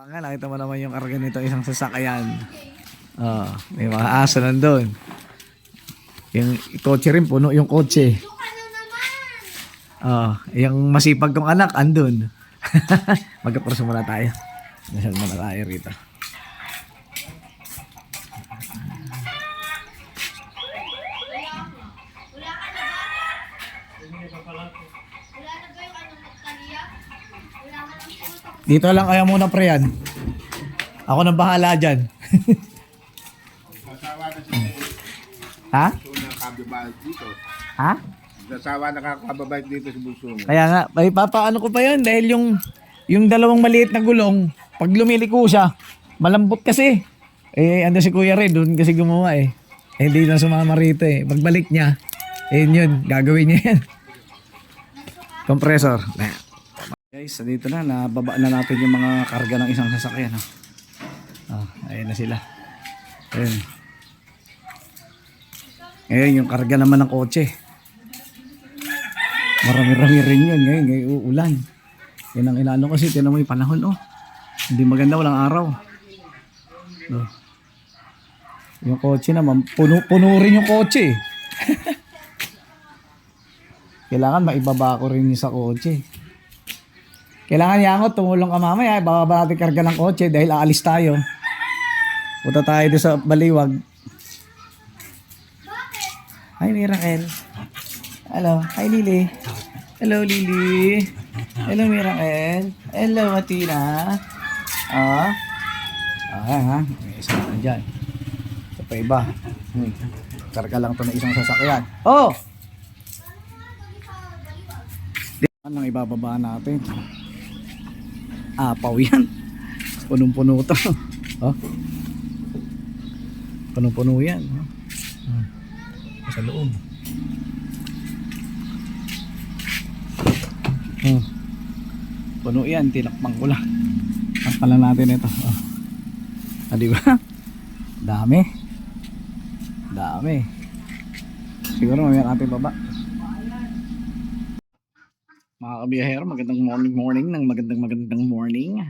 Nakita mo naman yung karga nito, isang sasakyan. May mga aso nandun. Yung kotse rin, puno yung kotse. Yung masipag kong anak, andun. Magkakurso muna tayo. Nasal muna tayo rito. Dito lang kaya muna pre yan. Ako nang bahala dyan. Ha? Ha? Nasawa nakakababait dito sa Bulsong. Kaya nga, papaano ko pa yun dahil yung dalawang maliit na gulong, pag lumiliko siya, malambot kasi. Ando si Kuya Red, doon kasi gumawa eh. Hindi na sumama rito eh. Pagbalik niya, yun, gagawin niya yan. Compressor. Guys, dito na, nababa na natin yung mga karga ng isang sasakyan. Ayan na sila. Ayan. Ngayon, yung karga naman ng kotse. Marami-rami rin yun. Ngayon uulan. Yan ang ilalo kasi, tinan mo yung panahon. Hindi maganda, walang araw. Yung kotse naman, puno rin yung kotse. Kailangan maibaba ko rin yung sa kotse. Kailangan yangot, tumulong ka mamaya. Bababa natin karga ng kotse dahil aalis tayo. Punta tayo doon sa Baliwag. Hi, Miracle. Hello. Hi, Lily. Hello, Lily. Hello, Miracle. Hello, Matina. Ayan ha. May isa na dyan. Ito pa iba. Karga lang ito ng isang sasakyan. Anong ibababa natin? Apaw yan. Punong-puno ito. Punong-puno yan. Sa loob. Puno yan. Tinakbang ko lang. Takpalan natin ito. Diba? Dami. Siguro mamaya natin baba. Mga kabiyahero, magandang morning ng magandang morning.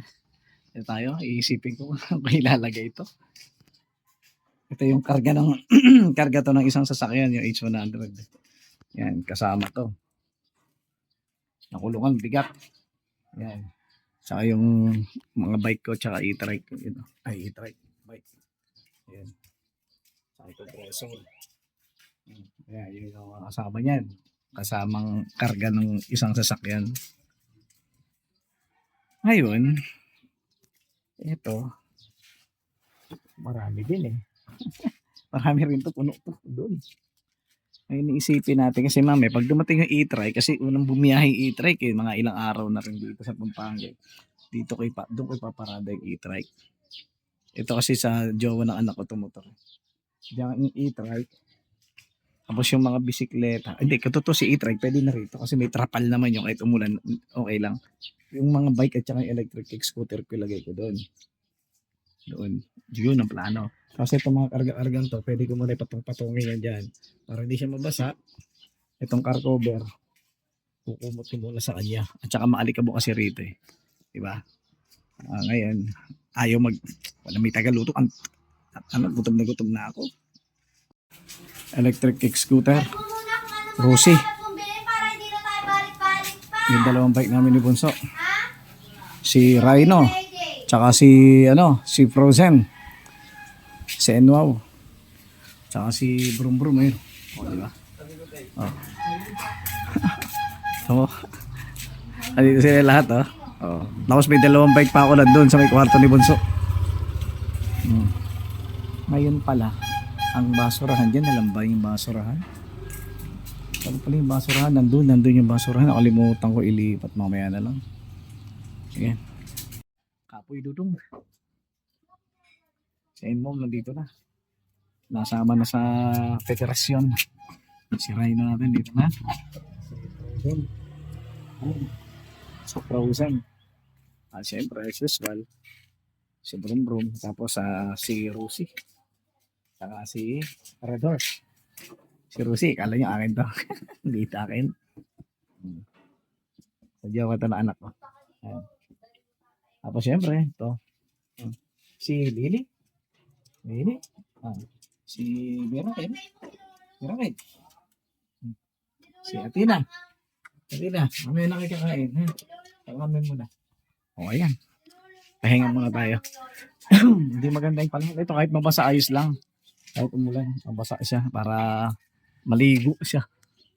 Ito tayo, iisipin ko kung ilalagay ito. Ito yung karga ng karga to ng isang sasakyan, yung H100. Yan, kasama to. Nakulungan, bigat. Yan. Saka yung mga bike ko, tsaka e-trike ko. E-trike, bike. Yan. Saka ito, compressor. Yan, yun yung kasama niyan. Kasamang karga ng isang sasakyan. Ngayon, ito, marami din eh. Marami rin to, puno to doon. Ngayon iisipin natin kasi mami, pag dumating yung e-trike, kasi unang bumiyahe yung e-trike eh, mga ilang araw na rin dito sa Pampanga. Doon ko ipaparada yung e-trike. Ito kasi sa jowa ng anak ko tumutor. Diyan yung e-trike. Tapos yung mga bisikleta, hindi, katuto si e-trike, pwede na rito kasi may trapal naman yung kahit umulan, okay lang. Yung mga bike at saka yung electric scooter ko ilagay ko doon. Yun ang plano. Kasi itong mga karga-kargan to, pwede ko muna ipatong-patongin yan dyan. Para hindi siya mabasa, itong car cover, kukumot ko muna sa kanya. At saka maalikabok kasi rito eh. Diba? Ngayon, wala may tagaluto. Gutom na ako. Electric scooter Rusi, yung dalawang bike namin ni Bunso, si Rhino tsaka si Frozen, si Enwaw tsaka si Brum Brum ayun. Diba? Andito sila lahat tapos may dalawang bike pa ako nandun sa may kwarto ni Bunso. Ngayon pala ang basurahan dyan, alam ba yung basurahan? Saan pala yung basurahan? Nandun yung basurahan. Nakalimutan ko ilipat, mamaya na lang. Ayan. Kapoy Dudong. Si Enmom nandito na. Nasama na sa federasyon. Si Rhino natin dito na. So Frozen. Siyempre as usual, si Brum Brum. Tapos si Rusi. Saka si Red Horse. Si Rusi, kala niya akin to. Hindi ito akin. Sadya ko ito na anak ko. Ayan. Tapos syempre, ito. Si Lily. Lily. Ah, si Mirakel. Mirakel. Si Atina. Atina, mamaya na kayo kakain. Ha? Kakamin muna. O, ayan. Pahinga muna tayo. Hindi maganda yung panahon. Ito kahit mabasa ayos lang. Kahit umulan, mabasa siya para maligo siya.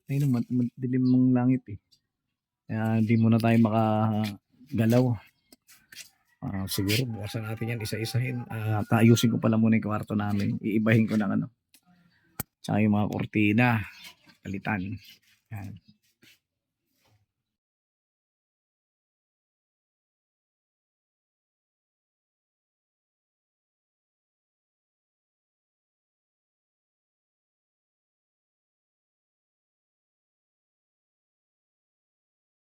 Ayun, dilim mong langit eh. Kaya hindi muna tayo makagalaw. Siguro bukasan natin yan isa-isahin. Ayusin ko pala muna yung kwarto namin. Iibahin ko ng ano. Tsaka yung mga kortina. Palitan. Yan.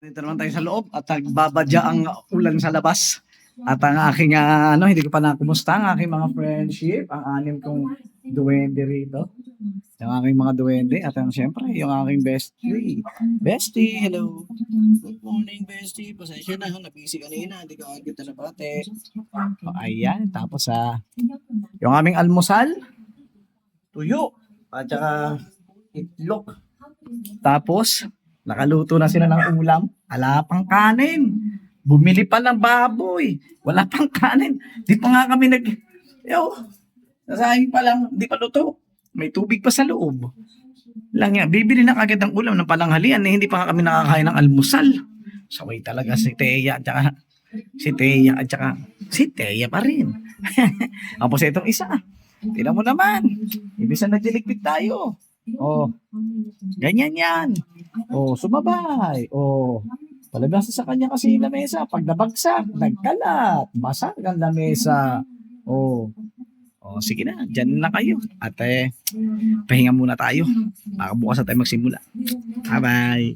Dito naman tayo sa loob at nagbabadya ang ulan sa labas. At ang aking, hindi ko pa nakumusta ang aking mga friendship, ang anim kong duwende rito. Ang aking mga duwende at ang siyempre, yung aking bestie. Bestie, hello. Good morning, bestie. Pasensya na, nabisi kanina, hindi ka agad na nabate. O, ayan, tapos yung aming almusal, tuyo, at saka itlog. Tapos, nakaluto na sila ng ulam. Ala pang kanin. Bumili pa ng baboy. Wala pang kanin. Di pa nga kami nasahin pa lang. Di pa luto. May tubig pa sa loob. Lang yan. Bibili na kagad ng ulam ng palanghalian. Hindi pa nga kami nakakain ng almusal. Saway talaga si Teya at saka si Teya pa rin. Tapos itong isa. Tignan mo naman. Ibig na nagdiligpit tayo. Oh, ganyan yan. Oh, sumabay. Oh, palabas sa kanya kasi yung lamesa. Pag nabagsak, nagkalat, basag ang lamesa. Oh, sige na, dyan na kayo. At pahinga muna tayo. Baka bukas na tayo magsimula. Bye-bye.